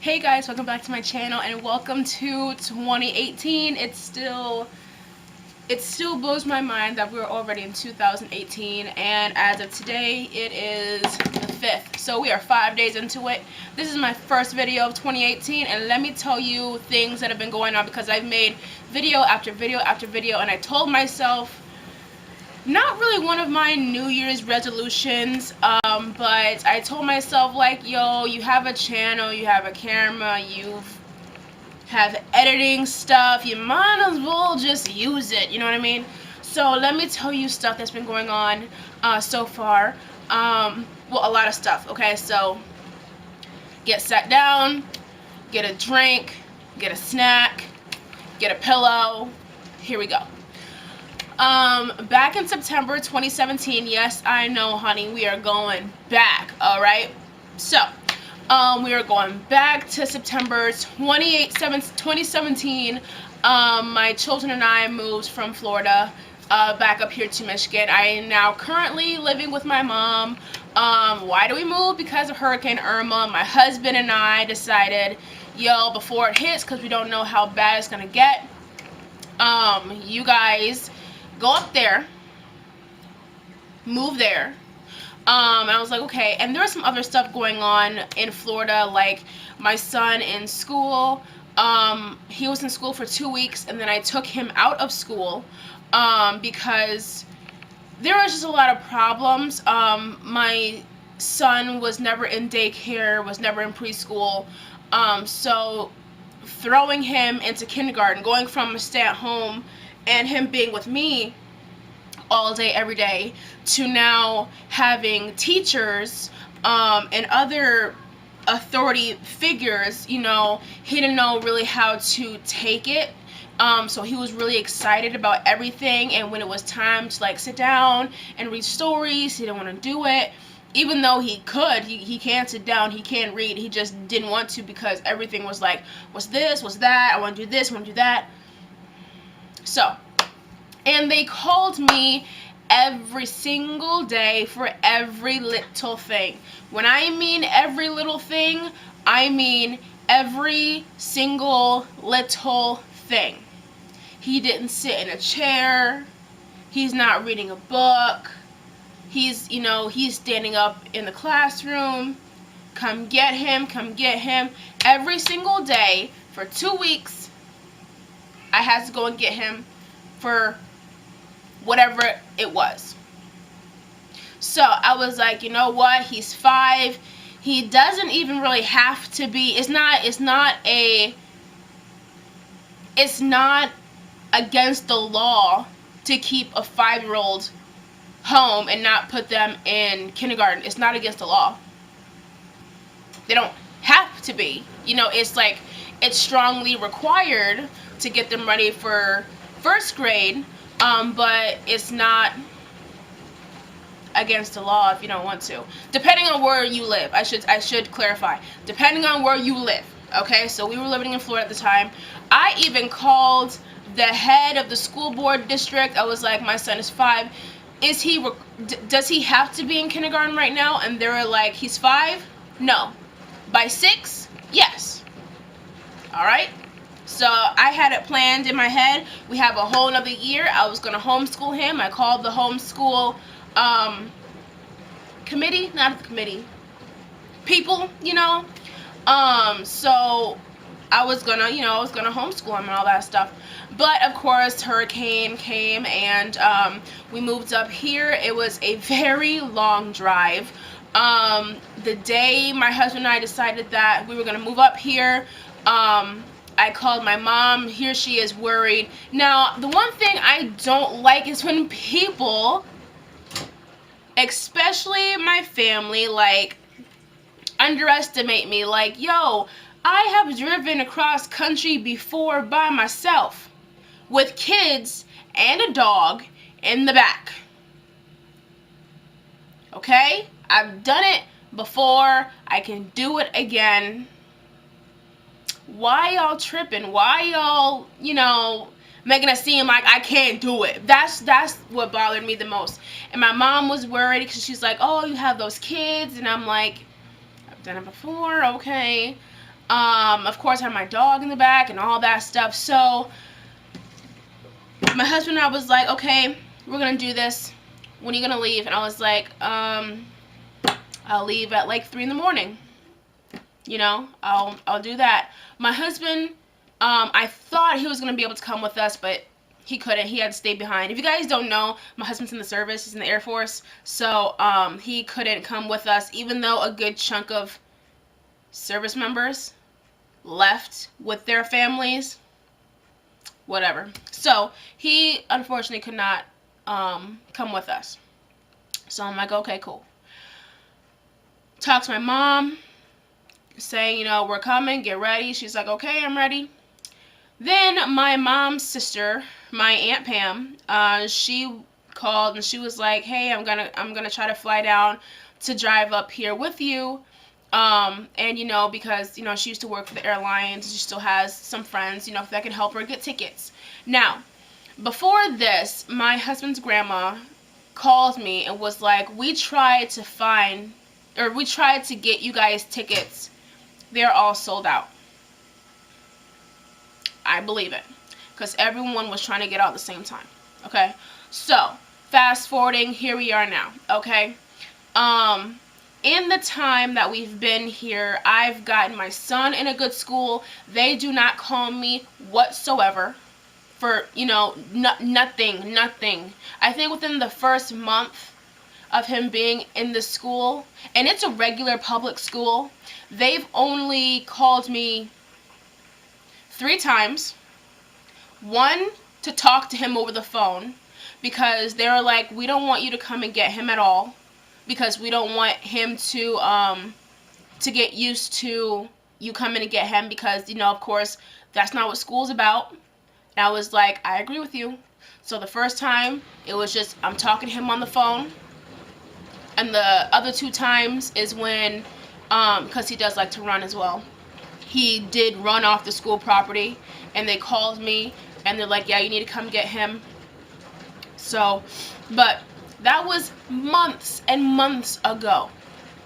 Hey guys, welcome back to my channel and welcome to 2018. It still blows my mind that we're already in 2018, and as of today it is the 5th. So we are 5 days into it. This is my first video of 2018, and let me tell you things that have been going on because I've made video after video after video, and I told myself, not really one of my New Year's resolutions, but I told myself, like, yo, you have a channel, you have a camera, you have editing stuff, you might as well just use it, you know what I mean? So let me tell you stuff that's been going on so far. Well, a lot of stuff, okay? So get sat down, get a drink, get a snack, get a pillow. Here we go. Back in September 2017, yes, I know, honey, we are going back, alright? So, we are going back to September 2017. My children and I moved from Florida, back up here to Michigan. I am now currently living with my mom. Why do we move? Because of Hurricane Irma. My husband and I decided, yo, before it hits, because we don't know how bad it's gonna get, you guys go up there, move there. I was like, okay. And there was some other stuff going on in Florida, like my son in school. He was in school for 2 weeks, and then I took him out of school because there was just a lot of problems. My son was never in daycare, was never in preschool, so throwing him into kindergarten, going from a stay-at-home and him being with me all day, every day, to now having teachers and other authority figures, you know, he didn't know really how to take it. So he was really excited about everything, and when it was time to like sit down and read stories, he didn't want to do it. Even though he could, he can sit down, he can read, he just didn't want to because everything was like, what's this, what's that, I want to do this, I want to do that. So, and they called me every single day for every little thing. When I mean every little thing, I mean every single little thing. He didn't sit in a chair. He's not reading a book. He's standing up in the classroom. Come get him, come get him. Every single day for 2 weeks, I had to go and get him for whatever it was. So I was like, you know what, he's 5. He doesn't even really have to be, it's not against the law to keep a 5-year-old home and not put them in kindergarten. It's not against the law. They don't have to be. You know, it's like, it's strongly required to get them ready for 1st grade, but it's not against the law if you don't want to. Depending on where you live, I should clarify. Depending on where you live, okay? So we were living in Florida at the time. I even called the head of the school board district. I was like, my son is 5. Does he have to be in kindergarten right now? And they were like, he's 5? No. By 6? Yes. All right. So I had it planned in my head. We have a whole another year. I was going to homeschool him. I called the homeschool committee, not the committee, people, you know. So I was gonna homeschool him and all that stuff. But of course, hurricane came, and we moved up here. It was a very long drive. The day my husband and I decided that we were gonna move up here, I called my mom. Here she is, worried. Now, the one thing I don't like is when people, especially my family, like, underestimate me. Like, yo, I have driven across country before by myself with kids and a dog in the back. Okay? I've done it before. I can do it again. Why y'all tripping? Why y'all, making it seem like I can't do it? That's what bothered me the most. And my mom was worried because she's like, oh, you have those kids. And I'm like, I've done it before, okay. Of course, I had my dog in the back and all that stuff. So my husband and I was like, okay, we're gonna do this. When are you gonna leave? And I was like, I'll leave at like 3 in the morning. You know, I'll do that. My husband, I thought he was gonna be able to come with us, but he couldn't. He had to stay behind. If you guys don't know, my husband's in the service. He's in the Air Force, so he couldn't come with us, even though a good chunk of service members left with their families. Whatever. So he unfortunately could not come with us. So I'm like, okay, cool. Talk to my mom, saying, you know, we're coming, get ready. She's like, okay, I'm ready. Then my mom's sister, my Aunt Pam, she called and she was like, hey, I'm gonna try to fly down to drive up here with you. And you know, because you know she used to work for the airlines, she still has some friends, you know, that can help her get tickets. Now, before this, my husband's grandma called me and was like, we tried to get you guys tickets. They're all sold out. I believe it, because everyone was trying to get out at the same time. Okay, so fast forwarding, here we are now. Okay, in the time that we've been here, I've gotten my son in a good school. They do not call me whatsoever for, you know, nothing. I think within the first month of him being in the school, and it's a regular public school, they've only called me 3 times. One, to talk to him over the phone, because they were like, we don't want you to come and get him at all, because we don't want him to get used to you coming to get him, because, you know, of course, that's not what school's about. And I was like, I agree with you. So the first time, it was just, I'm talking to him on the phone. And the other 2 times is when, because he does like to run as well, he did run off the school property, and they called me, and they're like, yeah, you need to come get him. So, but that was months and months ago.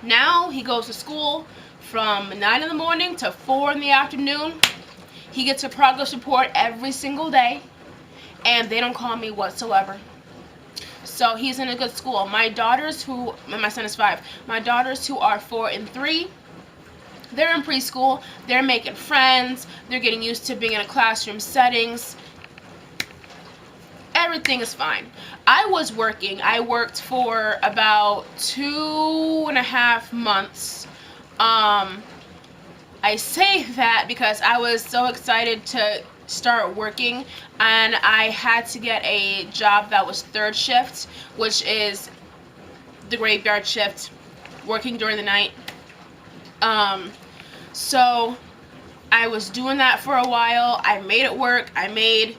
Now he goes to school from 9 in the morning to 4 in the afternoon. He gets a progress report every single day, and they don't call me whatsoever. So he's in a good school. My daughters, my son is 5, my daughters who are 4 and 3, they're in preschool. They're making friends. They're getting used to being in a classroom settings. Everything is fine. I was working. I worked for about 2.5 months. I say that because I was so excited to start working, and I had to get a job that was 3rd shift, which is the graveyard shift, working during the night. So I was doing that for a while. I made it work. I made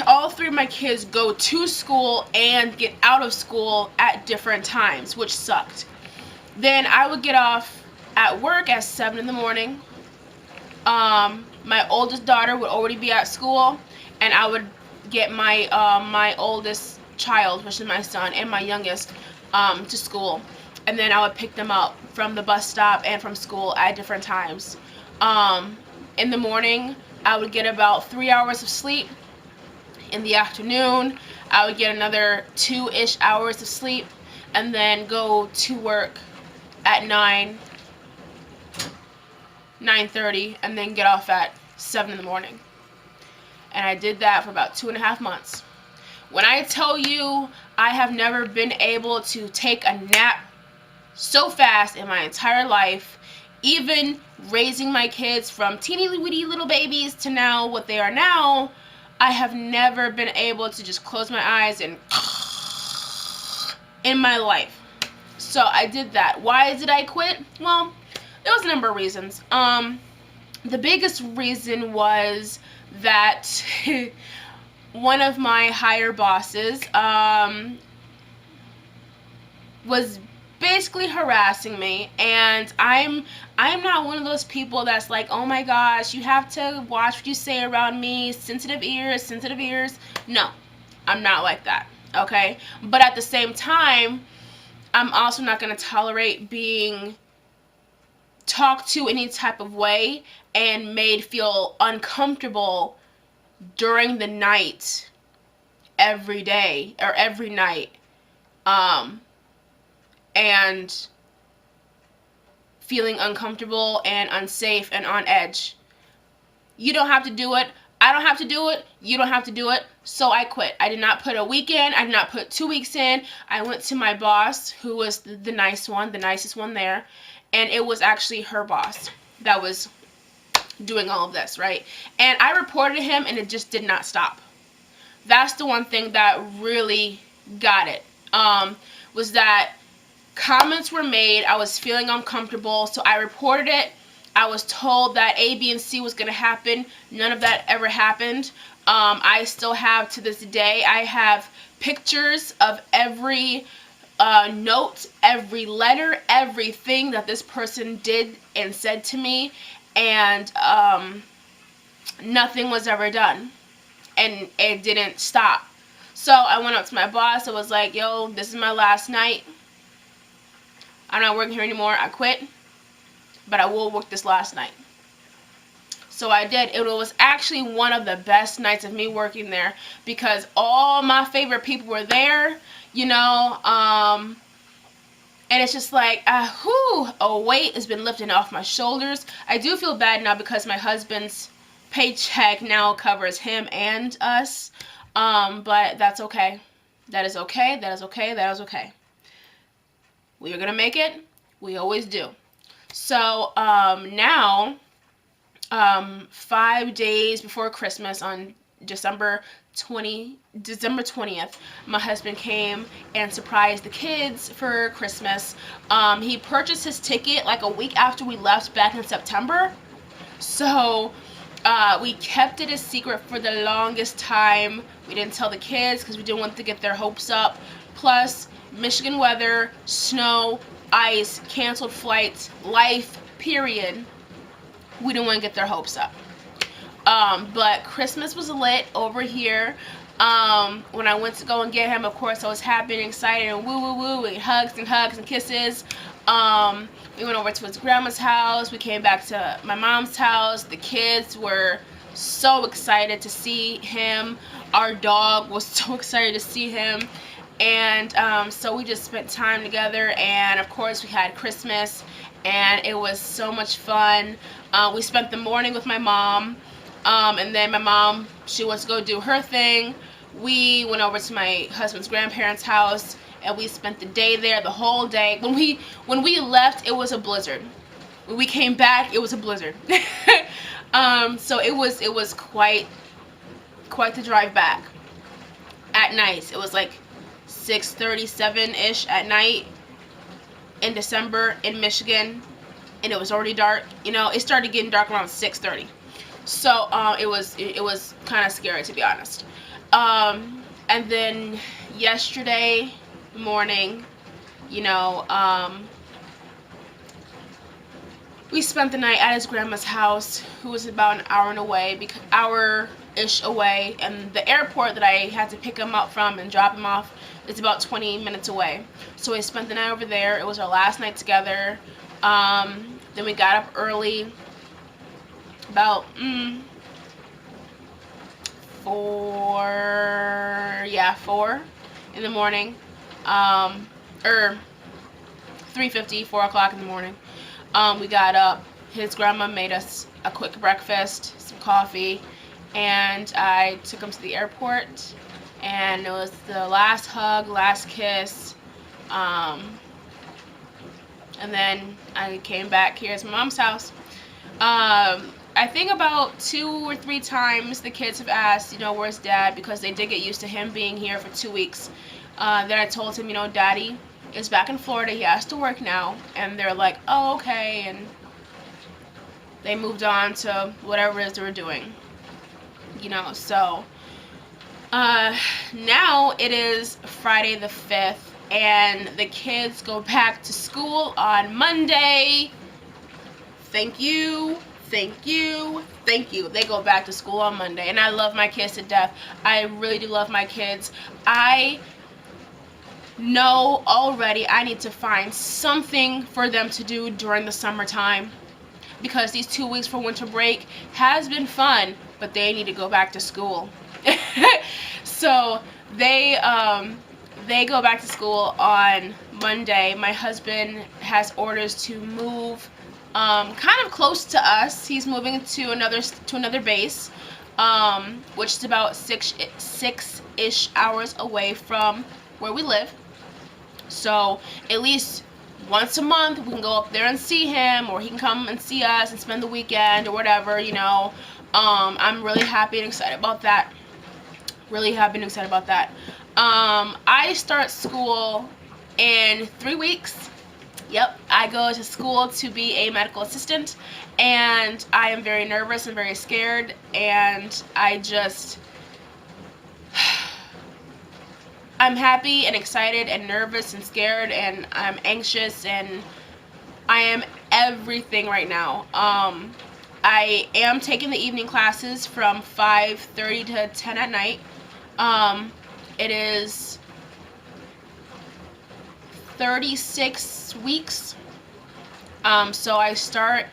all 3 of my kids go to school and get out of school at different times, which sucked. Then I would get off at work at 7 in the morning. My oldest daughter would already be at school, and I would get my oldest child, which is my son, and my youngest to school. And then I would pick them up from the bus stop and from school at different times. In the morning, I would get about 3 hours of sleep. In the afternoon, I would get another 2-ish hours of sleep, and then go to work at 9:30, and then get off at 7 in the morning. And I did that for about 2.5 months. When I tell you I have never been able to take a nap so fast in my entire life, even raising my kids from teeny weeny little babies to now what they are now, I have never been able to just close my eyes and in my life. So I did that. Why did I quit? Well, there was a number of reasons. The biggest reason was that one of my higher bosses was basically harassing me, and I'm not one of those people that's like, oh my gosh, you have to watch what you say around me, sensitive ears. No, I'm not like that, okay? But at the same time, I'm also not going to tolerate being talked to any type of way and made feel uncomfortable during the night, every day or every night, and feeling uncomfortable and unsafe and on edge. You don't have to do it. I don't have to do it. You don't have to do it. So I quit. I did not put a week in. I did not put 2 weeks in. I went to my boss, who was the nice one, the nicest one there, and it was actually her boss that was doing all of this, right? And I reported him, and it just did not stop. That's the one thing that really got it, was that comments were made. I was feeling uncomfortable, so I reported it. I was told that A, B, and C was going to happen. None of that ever happened. I still have, to this day, I have pictures of every note, every letter, everything that this person did and said to me, and nothing was ever done, and it didn't stop. So I went up to my boss. I was like, yo, this is my last night. I'm not working here anymore. I quit, but I will work this last night. So I did. It was actually one of the best nights of me working there, because all my favorite people were there, you know, and it's just like, a weight has been lifted off my shoulders. I do feel bad now because my husband's paycheck now covers him and us, but that's okay. That is okay. That is okay. That is okay. We are going to make it. We always do. So now, 5 days before Christmas, on December 20th, my husband came and surprised the kids for Christmas. He purchased his ticket like a week after we left back in September. So we kept it a secret for the longest time. We didn't tell the kids because we didn't want to get their hopes up. Plus, Michigan weather, snow, ice, canceled flights, life, period. We didn't want to get their hopes up. But Christmas was lit over here. When I went to go and get him, of course, I was happy and excited and woo, and hugs and kisses. We went over to his grandma's house. We came back to my mom's house. The kids were so excited to see him. Our dog was so excited to see him. And so we just spent time together, and of course we had Christmas, and it was so much fun. We spent the morning with my mom, and then my mom, she wants to go do her thing. We went over to my husband's grandparents' house, and we spent the day there, the whole day. When we left, it was a blizzard. When we came back, it was a blizzard. So it was quite the drive back. At night, it was like 6:37-ish at night in December in Michigan, and it was already dark. You know, it started getting dark around 6:30. So it was kind of scary, to be honest. And then yesterday morning, you know, we spent the night at his grandma's house, who was about an hour-ish away, and the airport that I had to pick him up from and drop him off is about 20 minutes away. So we spent the night over there. It was our last night together. Then we got up early, about 4 in the morning, or 3:50, 4 o'clock in the morning. We got up. His grandma made us a quick breakfast, some coffee, and I took him to the airport, and it was the last hug, last kiss, and then I came back here to my mom's house. I think about 2 or 3 times the kids have asked, you know, where's Dad, because they did get used to him being here for 2 weeks. Then I told him, you know, Daddy is back in Florida, he has to work now, and they're like, oh, okay, and they moved on to whatever it is they were doing, you know. So now it is Friday the 5th, and the kids go back to school on Monday. Thank you. They go back to school on Monday, and I love my kids to death. I really do love my kids. I know already I need to find something for them to do during the summertime. because these 2 weeks for winter break has been fun, but they need to go back to school. So they go back to school on Monday. My husband has orders to move kind of close to us. He's moving to another base, which is about six-ish hours away from where we live. So at least once a month we can go up there and see him, or he can come and see us and spend the weekend or whatever, you know. I'm really happy and excited about that. Really happy and excited about that. I start school in 3 weeks. Yep, I go to school to be a medical assistant, and I am very nervous and very scared, and I'm happy and excited and nervous and scared, and I'm anxious, and I am everything right now. I am taking the evening classes from 5:30 to 10 at night. It is 36 weeks. So I start,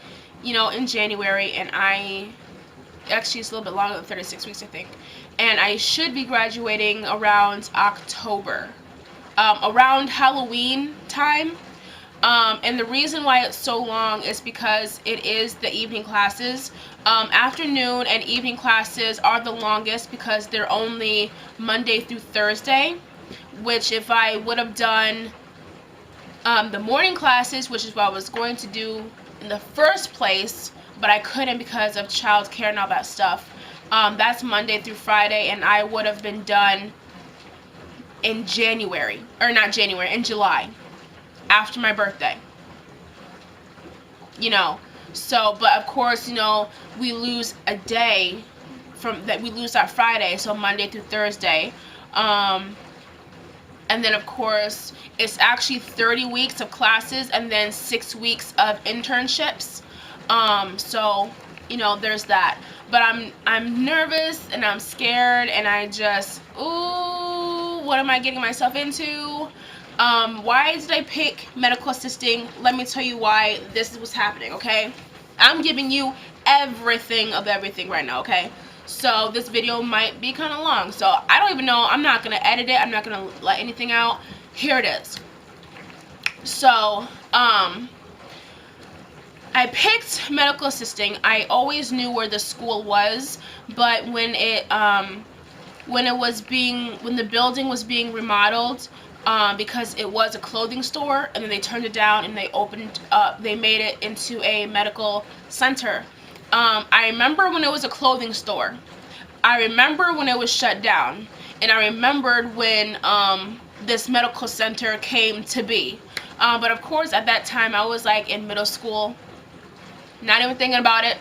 in January, and actually it's a little bit longer than 36 weeks, I think. And I should be graduating around October, around Halloween time. And the reason why it's so long is because it is the evening classes. Afternoon and evening classes are the longest because they're only Monday through Thursday, which if I would have done the morning classes, which is what I was going to do in the first place, but I couldn't because of childcare and all that stuff. That's Monday through Friday, and I would have been done in in July, after my birthday. So, but of course, we lose a day from that. We lose that Friday, so Monday through Thursday. And then, of course, it's actually 30 weeks of classes and then 6 weeks of internships. So, there's that. But I'm nervous and I'm scared, and I just, ooh, what am I getting myself into? Why did I pick medical assisting? Let me tell you why this is what's happening, okay? I'm giving you everything of everything right now, okay? So this video might be kind of long, so I don't even know. I'm not going to edit it. I'm not going to let anything out. Here it is. So, I picked medical assisting. I always knew where the school was, but when the building was being remodeled, because it was a clothing store, and then they turned it down and they made it into a medical center. I remember when it was a clothing store. I remember when it was shut down, and I remembered when this medical center came to be. But of course, at that time, I was like in middle school, not even thinking about it,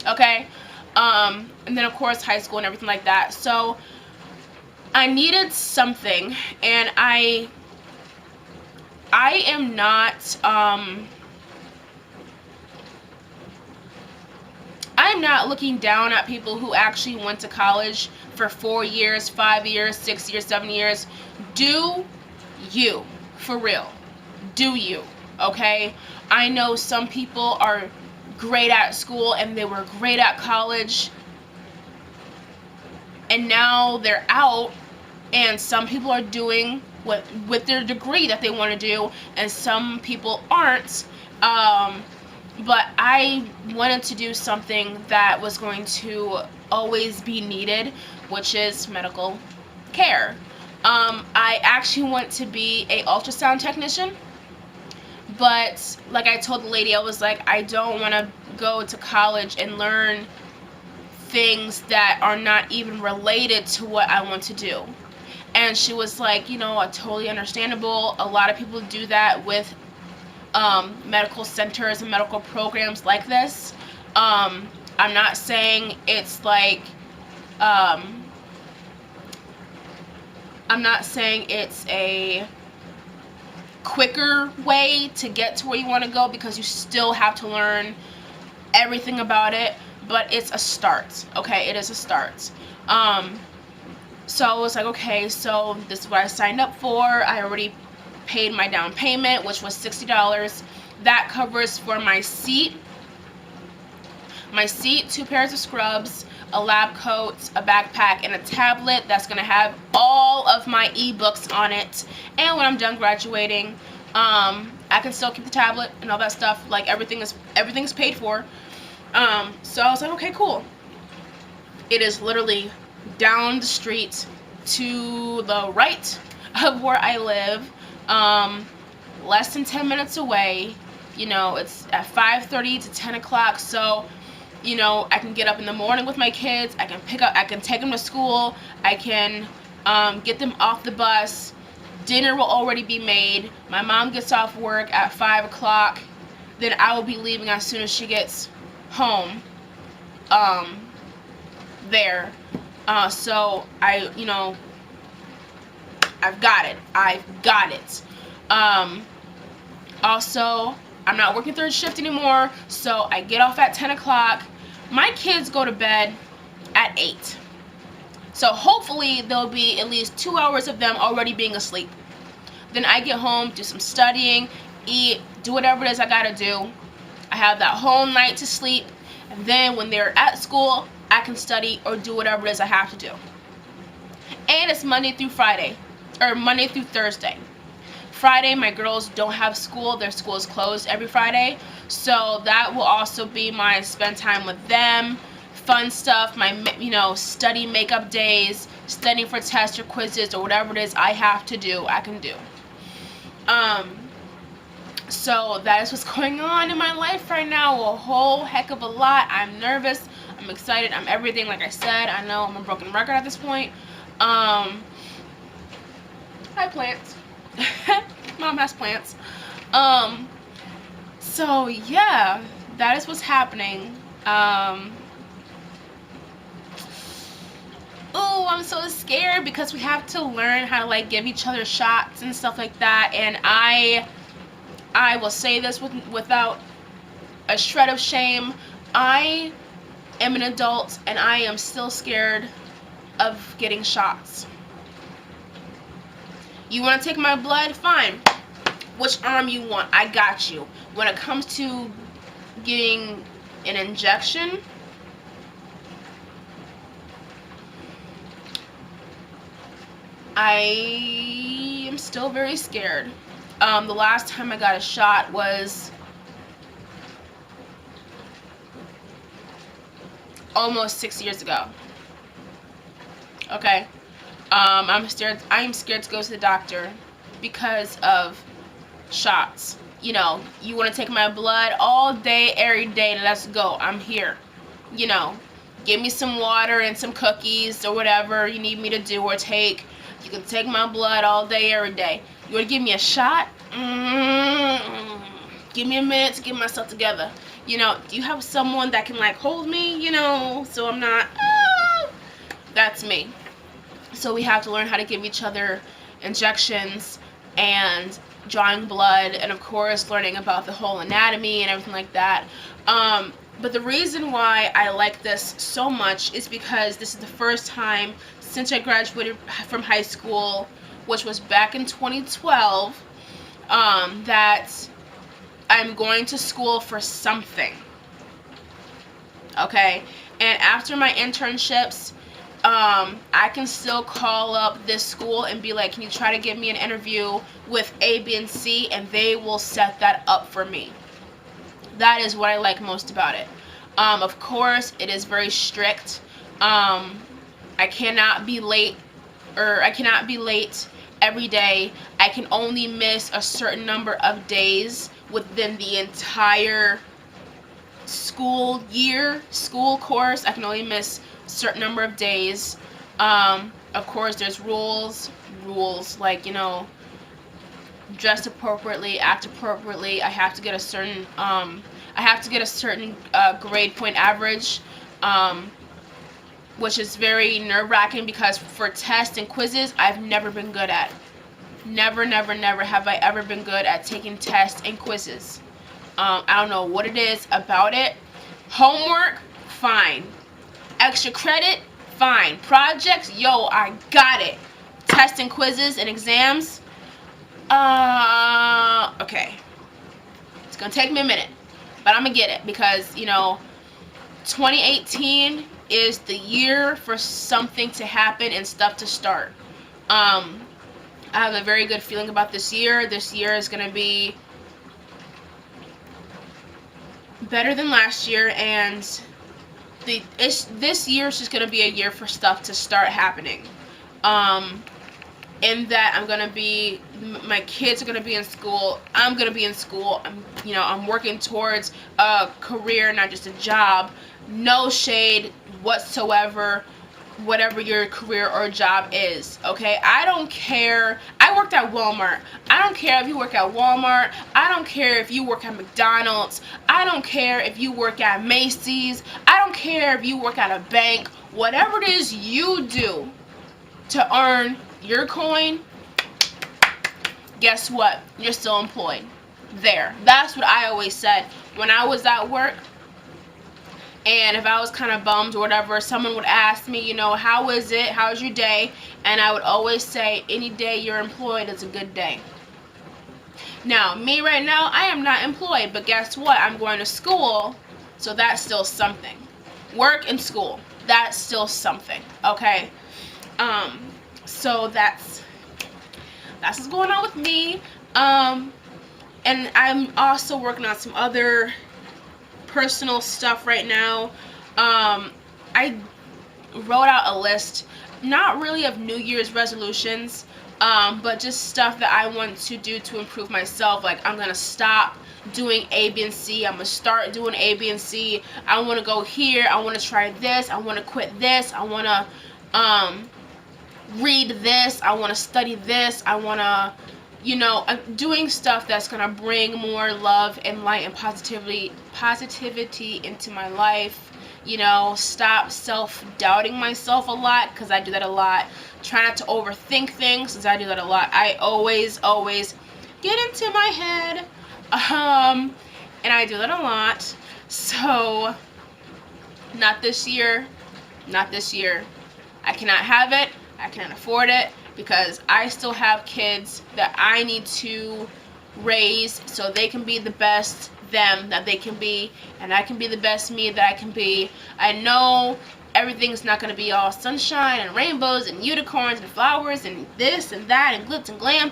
okay? And then of course high school and everything like that. So I needed something, and I am not I'm not looking down at people who actually went to college for 4 years, 5 years, 6 years, 7 years. Do you, for real. Do you, okay? I know some people are great at school and they were great at college, and now they're out, and some people are doing what with their degree that they want to do, and some people aren't. But I wanted to do something that was going to always be needed, which is medical care. I actually want to be a ultrasound technician, but like I told the lady, I was like, I don't want to go to college and learn things that are not even related to what I want to do. And she was like, totally understandable. A lot of people do that with medical centers and medical programs like this. I'm not saying it's like, I'm not saying it's a quicker way to get to where you want to go, because you still have to learn everything about it, but it's a start, okay? It is a start. So I was like, okay, so this is what I signed up for. I already paid my down payment, which was $60. That covers for my seat my seat, 2 pairs of scrubs, a lab coat, a backpack, and a tablet that's going to have all of my ebooks on it. And when I'm done graduating, I can still keep the tablet and all that stuff. Like, everything's paid for. So I was like, okay, cool. It is literally down the street to the right of where I live, less than 10 minutes away. You know, it's at 5:30 to 10 o'clock, so, you know, I can get up in the morning with my kids. I can take them to school. I can get them off the bus. Dinner will already be made. My mom gets off work at 5 o'clock. Then I will be leaving as soon as she gets home. There. So you know, I've got it. Also, I'm not working third shift anymore, so I get off at 10 o'clock. My kids go to bed at 8. So hopefully there'll be at least 2 hours of them already being asleep. Then I get home, do some studying, eat, do whatever it is I gotta do. I have that whole night to sleep, and then when they're at school, I can study or do whatever it is I have to do. And it's Monday through Friday, or Monday through Thursday. Friday, my girls don't have school. Their school is closed every Friday. So that will also be my spend time with them, fun stuff, my, you know, study makeup days, studying for tests or quizzes or whatever it is I have to do, I can do. So that is what's going on in my life right now. A whole heck of a lot. I'm nervous. I'm excited. I'm everything. Like I said, I know I'm a broken record at this point. Hi, plants. Mom has plants. So yeah, that is what's happening. Oh, I'm so scared because we have to learn how to, like, give each other shots and stuff like that. And I will say this without a shred of shame. I am an adult and I am still scared of getting shots. You want to take my blood? Fine. Which arm you want? I got you. When it comes to getting an injection, I am still very scared. The last time I got a shot was almost 6 years ago. Okay. I'm scared to go to the doctor because of shots. You know, you want to take my blood all day, every day, let's go. I'm here. You know, give me some water and some cookies or whatever you need me to do or take. You can take my blood all day, every day. You want to give me a shot? Give me a minute to get myself together. You know, do you have someone that can, like, hold me, you know, so I'm not, that's me. So we have to learn how to give each other injections and drawing blood, and of course learning about the whole anatomy and everything like that. But the reason why I like this so much is because this is the first time since I graduated from high school, which was back in 2012, that I'm going to school for something. Okay? And after my internships, I can still call up this school and be like, can you try to give me an interview with A, B, and C, and they will set that up for me. That is what I like most about it. Of course, it is very strict. I cannot be late, every day. I can only miss a certain number of days within the entire school course. I can only miss a certain number of days. Of course, there's rules like, you know, dress appropriately, act appropriately. I have to get a certain grade point average, which is very nerve-wracking because for tests and quizzes, I've never been good at. Never have I ever been good at taking tests and quizzes. I don't know what it is about it. Homework, fine. Extra credit, fine. Projects, yo, I got it. Tests and quizzes and exams, okay. It's gonna take me a minute, but I'm gonna get it because, you know, 2018 is the year for something to happen and stuff to start. I have a very good feeling about this year. This year is going to be better than last year, and this year is just going to be a year for stuff to start happening. In that I'm going to be, my kids are going to be in school, I'm going to be in school, I'm working towards a career, not just a job. No shade whatsoever, whatever your career or job is, okay? I don't care. I worked at Walmart. I don't care if you work at Walmart. I don't care if you work at McDonald's. I don't care if you work at Macy's. I don't care if you work at a bank. Whatever it is you do to earn your coin, guess what? You're still employed. There. That's what I always said when I was at work. And if I was kind of bummed or whatever, someone would ask me, how is it? How's your day? And I would always say, any day you're employed is a good day. Now, me right now, I am not employed, but guess what? I'm going to school, so that's still something. Work and school, that's still something, okay? So that's what's going on with me. And I'm also working on some other personal stuff right now. I wrote out a list, not really of New Year's resolutions, but just stuff that I want to do to improve myself. Like, I'm gonna stop doing A, B, and C. I'm gonna start doing A, B, and C. I want to go here. I want to try this. I want to quit this. I want to read this. I want to study this. I want to, I'm doing stuff that's going to bring more love and light and positivity into my life. Stop self-doubting myself a lot, because I do that a lot. Try not to overthink things, since I do that a lot. I always get into my head, and I do that a lot. So, not this year. I cannot have it. I can't afford it, because I still have kids that I need to raise so they can be the best them that they can be, and I can be the best me that I can be. I know everything's not going to be all sunshine and rainbows and unicorns and flowers and this and that and glitz and glam.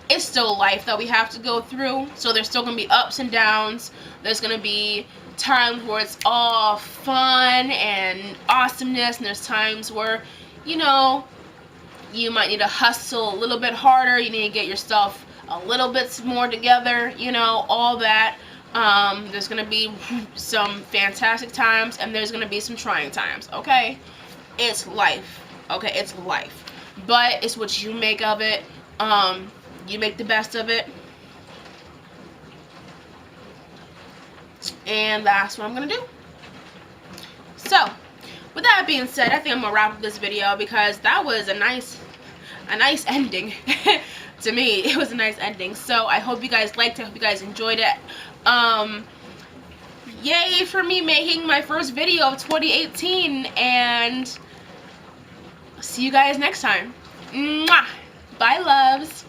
It's still life that we have to go through, so there's still going to be ups and downs. There's going to be times where it's all fun and awesomeness, and there's times where you might need to hustle a little bit harder. You need to get yourself a little bit more together, all that. There's going to be some fantastic times, and there's going to be some trying times, okay? It's life, okay? It's life. But it's what you make of it. You make the best of it. And that's what I'm going to do. So, with that being said, I think I'm going to wrap up this video, because that was a nice ending. To me, it was a nice ending. So I hope you guys liked it. I hope you guys enjoyed it. Yay for me making my first video of 2018, and see you guys next time. Mwah! Bye, loves.